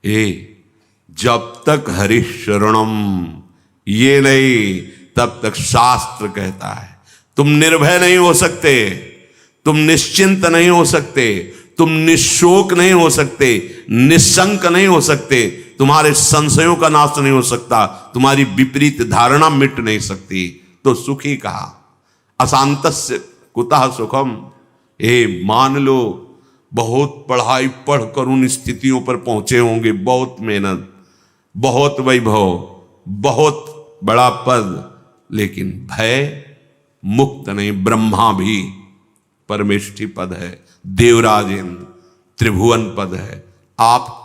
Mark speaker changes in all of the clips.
Speaker 1: जब तक हरिशरणम ये नहीं, तब तक शास्त्र कहता है तुम निर्भय नहीं हो सकते, तुम निश्चिंत नहीं हो सकते, तुम निशोक नहीं हो सकते, निशंक नहीं हो सकते, तुम्हारे संशयों का नाश नहीं हो सकता, तुम्हारी विपरीत धारणा मिट नहीं सकती। तो सुखी कहा, अशांतस्य कुतः सुखम। मान लो बहुत पढ़ाई पढ़कर उन स्थितियों पर पहुंचे होंगे, बहुत मेहनत, बहुत वैभव, बहुत बड़ा पद, लेकिन भय मुक्त नहीं। ब्रह्मा भी परमेष्ठी पद है, देवराज इंद्र त्रिभुवन पद है। आप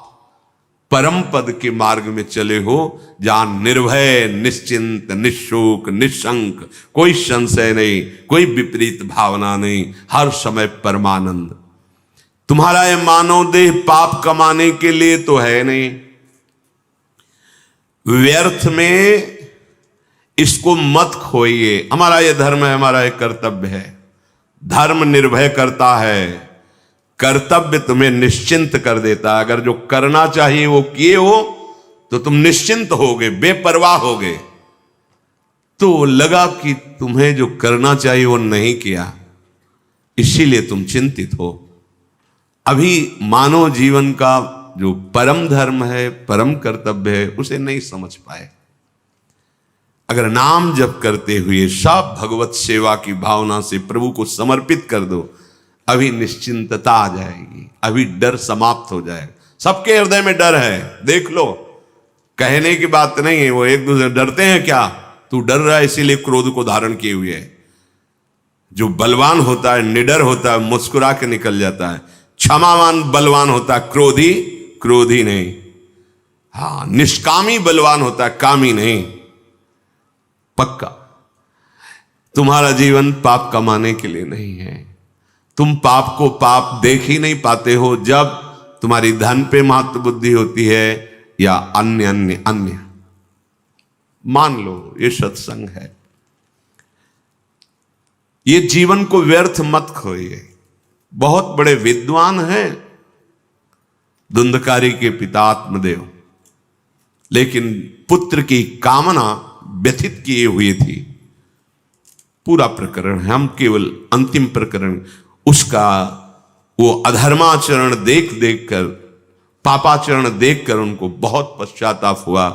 Speaker 1: परम पद के मार्ग में चले हो, जहां निर्भय, निश्चिंत, निशोक, निशंक, कोई संशय नहीं, कोई विपरीत भावना नहीं, हर समय परमानंद। तुम्हारा ये मानव देह पाप कमाने के लिए तो है नहीं, व्यर्थ में इसको मत खोइए। हमारा ये धर्म है, हमारा ये कर्तव्य है। धर्म निर्भय करता है, कर्तव्य तुम्हें निश्चिंत कर देता है। अगर जो करना चाहिए वो किए हो तो तुम निश्चिंत होगे, बेपरवाह होगे। तो लगा कि तुम्हें जो करना चाहिए वो नहीं किया, इसीलिए तुम चिंतित हो। अभी मानव जीवन का जो परम धर्म है, परम कर्तव्य है, उसे नहीं समझ पाए। अगर नाम जप करते हुए सब भगवत सेवा की भावना से प्रभु को समर्पित कर दो, अभी निश्चिंतता आ जाएगी, अभी डर समाप्त हो जाएगा। सबके हृदय में डर है, देख लो, कहने की बात नहीं है। वो एक दूसरे डरते हैं, क्या तू डर रहा है इसीलिए क्रोध को धारण किए हुए है। जो बलवान होता है, निडर होता है, मुस्कुरा के निकल जाता है। क्षमावान बलवान होता है, क्रोधी क्रोधी नहीं। हाँ, निष्कामी बलवान होता है, कामी नहीं। पक्का तुम्हारा जीवन पाप कमाने के लिए नहीं है। तुम पाप को पाप देख ही नहीं पाते हो जब तुम्हारी धन पे महत्व बुद्धि होती है या अन्य अन्य अन्य। मान लो ये सत्संग है, ये जीवन को व्यर्थ मत खोइए। बहुत बड़े विद्वान हैं धुंधकारी के पिता आत्मदेव, लेकिन पुत्र की कामना व्यथित किए हुए थी। पूरा प्रकरण है, हम केवल अंतिम प्रकरण उसका वो अधर्माचरण देख देख कर, पापाचरण देख कर उनको बहुत पश्चाताप हुआ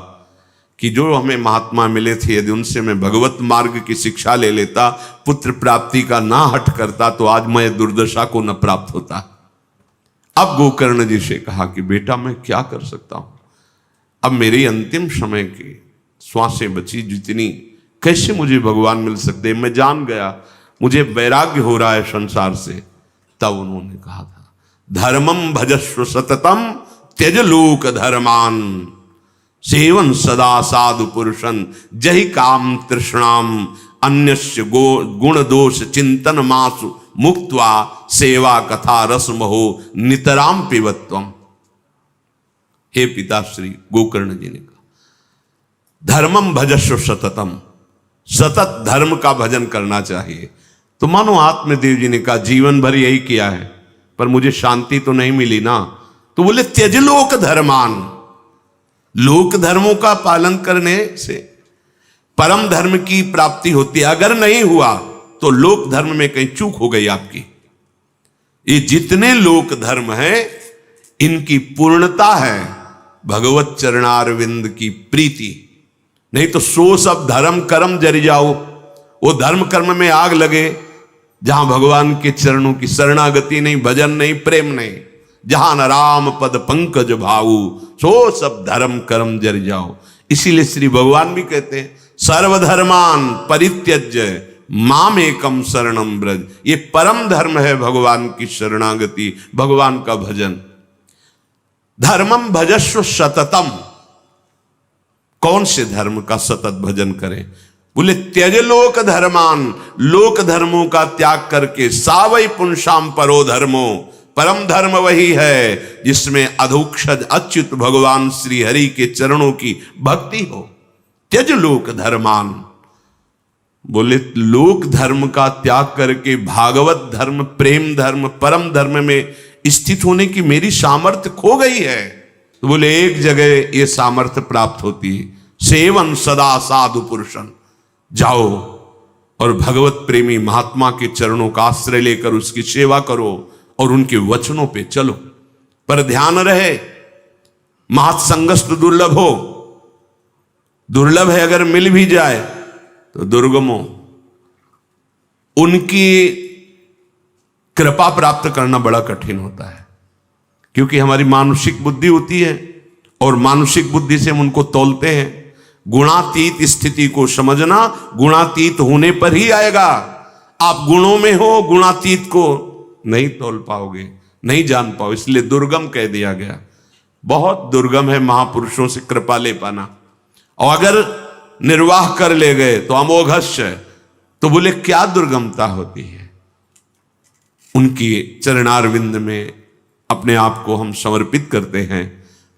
Speaker 1: कि जो हमें महात्मा मिले थे, यदि उनसे मैं भगवत मार्ग की शिक्षा ले लेता, पुत्र प्राप्ति का ना हट करता, तो आज मैं दुर्दशा को न प्राप्त होता। अब गोकर्ण जी से कहा कि बेटा मैं क्या कर सकता हूं, अब मेरी अंतिम समय की श्वासें बची जितनी, कैसे मुझे भगवान मिल सकते। मैं जान गया, मुझे वैराग्य हो रहा है संसार से। तब उन्होंने कहा था, धर्मम भजस्व सततम त्यज लोक धर्मान सेवन सदा साधु पुरुषन जहि काम तृष्णाम अन्यस्य गुण दोष चिंतन मासु मुक्त्वा सेवा कथा रसमहो नितराम पिबत्वम। हे पिताश्री गोकर्ण जी ने कहा, धर्मम भजस्व सततम, सतत धर्म का भजन करना चाहिए। तो मानो आत्मदेव जी ने कहा, जीवन भर यही किया है पर मुझे शांति तो नहीं मिली ना। तो बोले त्यज लोक धर्मान, लोक धर्मों का पालन करने से परम धर्म की प्राप्ति होती है। अगर नहीं हुआ तो लोक धर्म में कहीं चूक हो गई आपकी। ये जितने लोक धर्म है इनकी पूर्णता है भगवत चरणारविंद की प्रीति। नहीं तो सो सब धर्म कर्म जरि जाओ, वो धर्म कर्म में आग लगे जहां भगवान के चरणों की शरणागति नहीं, भजन नहीं, प्रेम नहीं। जहां न राम पद पंकज भाऊ, सो सब धर्म कर्म जरि जाओ। इसीलिए श्री भगवान भी कहते हैं, सर्वधर्मान परित्यज्य माम एकम शरणम ब्रज। ये परम धर्म है भगवान की शरणागति, भगवान का भजन। धर्मम भजस्व सततम, कौन से धर्म का सतत भजन करें? बोले त्यज लोक धर्मान, लोक धर्मों का त्याग करके सावई पुंसाम परो धर्मो, परम धर्म वही है जिसमें अधोक्षज अच्युत भगवान श्री हरि के चरणों की भक्ति हो। त्यज लोक धर्मान, बोले लोक धर्म का त्याग करके भागवत धर्म, प्रेम धर्म, परम धर्म में स्थित होने की मेरी सामर्थ्य खो गई है। तो बोले एक जगह ये सामर्थ्य प्राप्त होती है, सेवन सदा साधु पुरुषन, जाओ और भगवत प्रेमी महात्मा के चरणों का आश्रय लेकर उसकी सेवा करो और उनके वचनों पे चलो। पर ध्यान रहे, महत्संगस्तु दुर्लभ हो, दुर्लभ है, अगर मिल भी जाए तो दुर्गम हो। उनकी कृपा प्राप्त करना बड़ा कठिन होता है, क्योंकि हमारी मानसिक बुद्धि होती है और मानसिक बुद्धि से हम उनको तौलते हैं। गुणातीत स्थिति को समझना गुणातीत होने पर ही आएगा। आप गुणों में हो, गुणातीत को नहीं तौल पाओगे, नहीं जान पाओ, इसलिए दुर्गम कह दिया गया। बहुत दुर्गम है महापुरुषों से कृपा ले पाना, और अगर निर्वाह कर ले गए तो अमोघस्य। तो बोले क्या दुर्गमता होती है, उनकी चरणारविंद में अपने आप को हम समर्पित करते हैं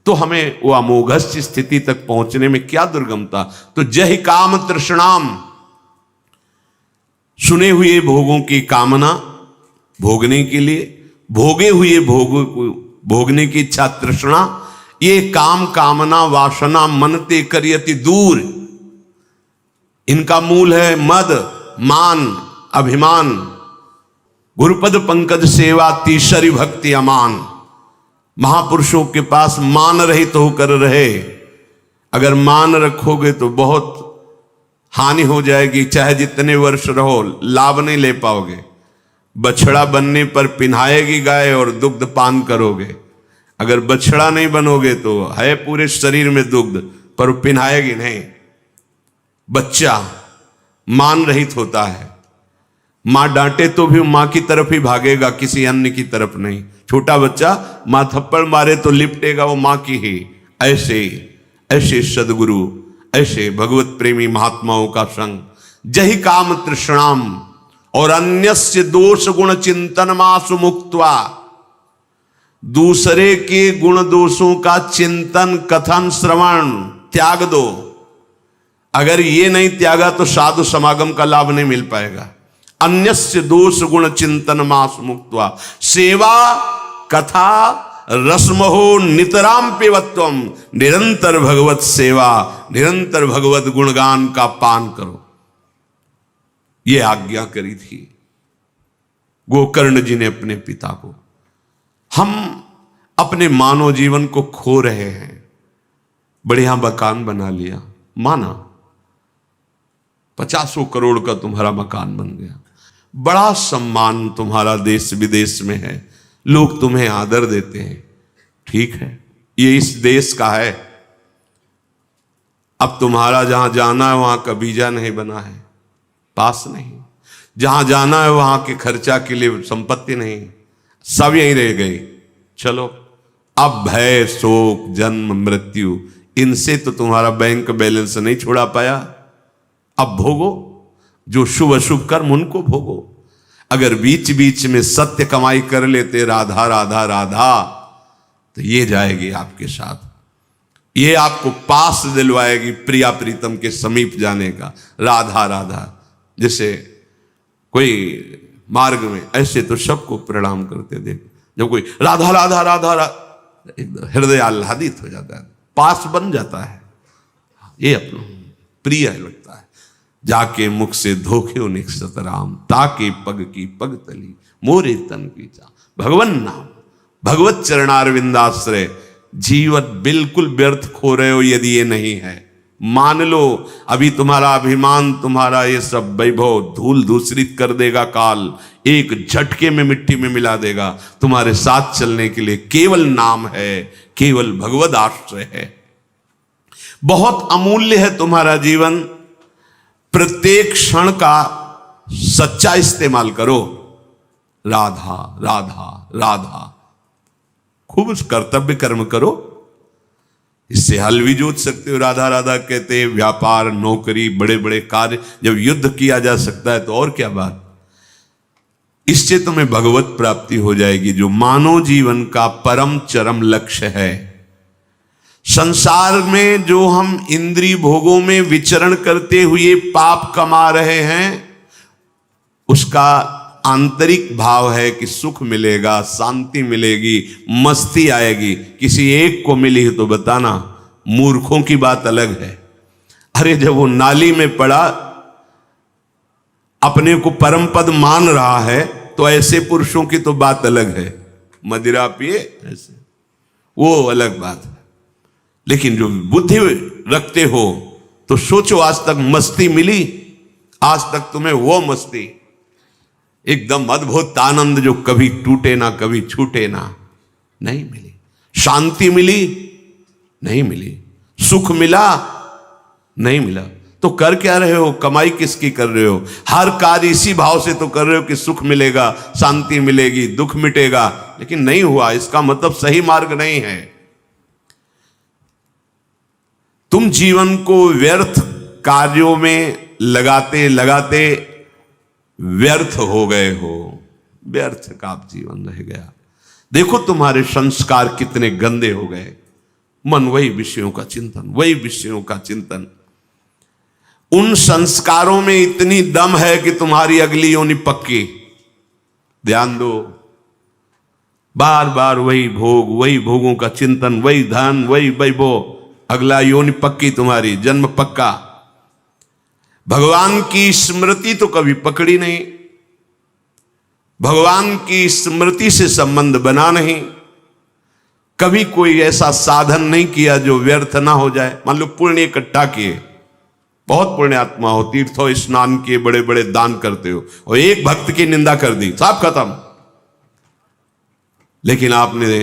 Speaker 1: तो हमें वो अमोघस्य स्थिति तक पहुंचने में क्या दुर्गमता। तो जहि काम तृष्णाम, सुने हुए भोगों की कामना भोगने के लिए, भोगे हुए भोगों को भोगने की इच्छा तृष्णा, ये काम कामना वासना मनते करियति दूर, इनका मूल है मद मान अभिमान। गुरुपद पंकज सेवा तीसरी भक्ति अमान। महापुरुषों के पास मान रहित होकर रहे। अगर मान रखोगे तो बहुत हानि हो जाएगी, चाहे जितने वर्ष रहो लाभ नहीं ले पाओगे। बछड़ा बनने पर पिन्हाएगी गाय और दुग्ध पान करोगे, अगर बछड़ा नहीं बनोगे तो है पूरे शरीर में दुग्ध पर पिन्हाएगी नहीं। बच्चा मान रहित होता है, मां डांटे तो भी मां की तरफ ही भागेगा, किसी अन्य की तरफ नहीं। छोटा बच्चा मां थप्पड़ मारे तो लिपटेगा वो मां की ही। ऐसे ऐसे सदगुरु, ऐसे भगवत प्रेमी महात्माओं का संग। जहि काम तृष्णाम और अन्यस्य दोष गुण चिंतन मासु मुक्त्वा, दूसरे के गुण दोषों का चिंतन कथन श्रवण त्याग दो। अगर ये नहीं त्यागा तो साधु समागम का लाभ नहीं मिल पाएगा। अन्यस्य दोष गुण चिंतन मास मुक्त्वा, सेवा कथा रसमहो नितराम पेवत्वम, निरंतर भगवत सेवा निरंतर भगवत गुणगान का पान करो। ये आज्ञा करी थी गोकर्ण जी ने अपने पिता को। हम अपने मानव जीवन को खो रहे हैं। बढ़िया मकान बना लिया, माना 50 करोड़ का तुम्हारा मकान बन गया, बड़ा सम्मान तुम्हारा देश विदेश में है, लोग तुम्हें आदर देते हैं, ठीक है, ये इस देश का है। अब तुम्हारा जहां जाना है वहां का वीजा नहीं बना है, पास नहीं, जहां जाना है वहां के खर्चा के लिए संपत्ति नहीं, सब यहीं रह गई। चलो अब भय शोक जन्म मृत्यु, इनसे तो तुम्हारा बैंक बैलेंस नहीं छोड़ा पाया। अब भोगो जो शुभ अशुभ कर्म उनको भोगो। अगर बीच बीच में सत्य कमाई कर लेते राधा राधा राधा, तो ये जाएगी आपके साथ, ये आपको पास दिलवाएगी प्रिया प्रीतम के समीप जाने का। राधा राधा, जैसे कोई मार्ग में ऐसे तो सबको प्रणाम करते देख, जब कोई राधा राधा राधा राधा, एकदम हृदय आह्लादित हो जाता है, पास बन जाता है, ये अपना प्रिय लगता है। जाके मुख से धोखे निकसत राम, ताके पग की पग तली मोरे तन की चा। भगवन नाम भगवत चरणारविंदाश्रय, जीवन बिल्कुल व्यर्थ खो रहे हो यदि ये नहीं है। मान लो अभी तुम्हारा अभिमान, तुम्हारा ये सब वैभव धूल दूसरित कर देगा काल, एक झटके में मिट्टी में मिला देगा। तुम्हारे साथ चलने के लिए केवल नाम है, केवल भगवद आश्रय है। बहुत अमूल्य है तुम्हारा जीवन, प्रत्येक क्षण का सच्चा इस्तेमाल करो। राधा राधा राधा, खूब उस कर्तव्य कर्म करो, इससे हल भी जोत सकते हो। राधा राधा कहते हैं व्यापार नौकरी बड़े बड़े कार्य, जब युद्ध किया जा सकता है तो और क्या बात। इससे तुम्हें भगवत प्राप्ति हो जाएगी, जो मानव जीवन का परम चरम लक्ष्य है। संसार में जो हम इंद्रिय भोगों में विचरण करते हुए पाप कमा रहे हैं, उसका आंतरिक भाव है कि सुख मिलेगा, शांति मिलेगी, मस्ती आएगी, किसी एक को मिली तो बताना, मूर्खों की बात अलग है। अरे जब वो नाली में पड़ा, अपने को परम पद मान रहा है, तो ऐसे पुरुषों की तो बात अलग है। मदिरा पिए ऐसे, वो अलग बात है। लेकिन जो बुद्धि रखते हो तो सोचो, आज तक मस्ती मिली? आज तक तुम्हें वो मस्ती, एकदम अद्भुत आनंद जो कभी टूटे ना, कभी छूटे ना, नहीं मिली। शांति मिली? नहीं मिली। सुख मिला? नहीं मिला। तो कर क्या रहे हो? कमाई किसकी कर रहे हो? हर कार्य इसी भाव से तो कर रहे हो कि सुख मिलेगा, शांति मिलेगी, दुख मिटेगा, लेकिन नहीं हुआ। इसका मतलब सही मार्ग नहीं है। तुम जीवन को व्यर्थ कार्यों में लगाते लगाते व्यर्थ हो गए हो। व्यर्थ का जीवन रह गया। देखो तुम्हारे संस्कार कितने गंदे हो गए। मन वही विषयों का चिंतन, वही विषयों का चिंतन। उन संस्कारों में इतनी दम है कि तुम्हारी अगली योनि पक्की। ध्यान दो, बार बार वही भोग, वही भोगों का चिंतन, वही धन, वही वैभव, अगला योनि पक्की, तुम्हारी जन्म पक्का। भगवान की स्मृति तो कभी पकड़ी नहीं, भगवान की स्मृति से संबंध बना नहीं, कभी कोई ऐसा साधन नहीं किया जो व्यर्थ ना हो जाए। मान लो पुण्य इकट्ठा किए, बहुत पुण्य आत्मा हो, तीर्थ हो, स्नान किए, बड़े बड़े दान करते हो, और एक भक्त की निंदा कर दी, सब खत्म। लेकिन आपने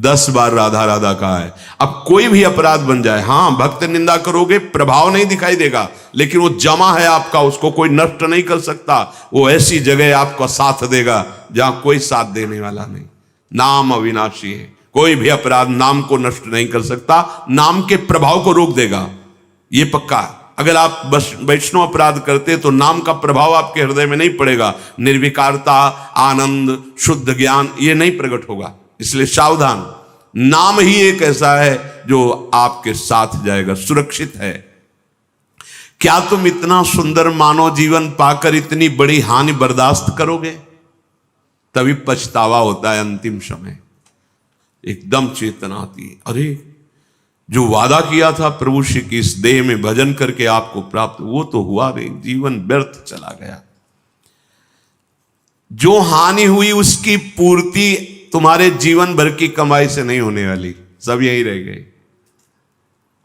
Speaker 1: 10 बार राधा राधा कहा है। अब कोई भी अपराध बन जाए, हां भक्त निंदा करोगे, प्रभाव नहीं दिखाई देगा, लेकिन वो जमा है आपका, उसको कोई नष्ट नहीं कर सकता। वो ऐसी जगह आपका साथ देगा जहां कोई साथ देने वाला नहीं। नाम अविनाशी है, कोई भी अपराध नाम को नष्ट नहीं कर सकता, नाम के प्रभाव को रोक देगा, ये पक्का है। अगर आप बस वैष्णव अपराध करते तो नाम का प्रभाव आपके हृदय में नहीं पड़ेगा, निर्विकारता, आनंद, शुद्ध ज्ञान ये नहीं प्रकट होगा। इसलिए सावधान, नाम ही एक ऐसा है जो आपके साथ जाएगा, सुरक्षित है। क्या तुम इतना सुंदर मानव जीवन पाकर इतनी बड़ी हानि बर्दाश्त करोगे? तभी पछतावा होता है अंतिम समय। एकदम चेतना आती है, अरे जो वादा किया था प्रभु श्री की इस देह में भजन करके आपको प्राप्त, वो तो हुआ नहीं, जीवन व्यर्थ चला गया। जो हानि हुई उसकी पूर्ति तुम्हारे जीवन भर की कमाई से नहीं होने वाली, सब यही रह गए।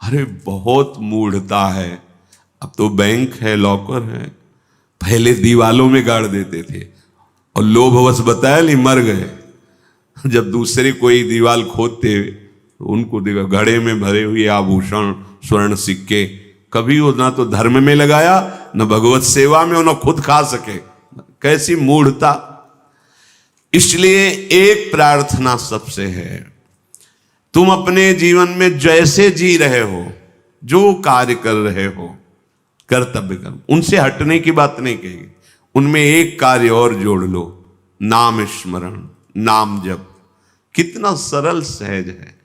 Speaker 1: अरे बहुत मूढ़ता है। अब तो बैंक है, लॉकर है, पहले दीवालों में गाड़ देते थे और लोभवश बताया नहीं, मर गए। जब दूसरे कोई दीवाल खोदते उनको देखा घड़े में भरे हुए आभूषण, स्वर्ण सिक्के, कभी वो ना तो धर्म में लगाया, न भगवत सेवा में, न खुद खा सके। कैसी मूढ़ता। इसलिए एक प्रार्थना सबसे है, तुम अपने जीवन में जैसे जी रहे हो, जो कार्य कर रहे हो, कर्तव्य कर्म, उनसे हटने की बात नहीं कही। उनमें एक कार्य और जोड़ लो, नाम स्मरण, नाम जप। कितना सरल सहज है।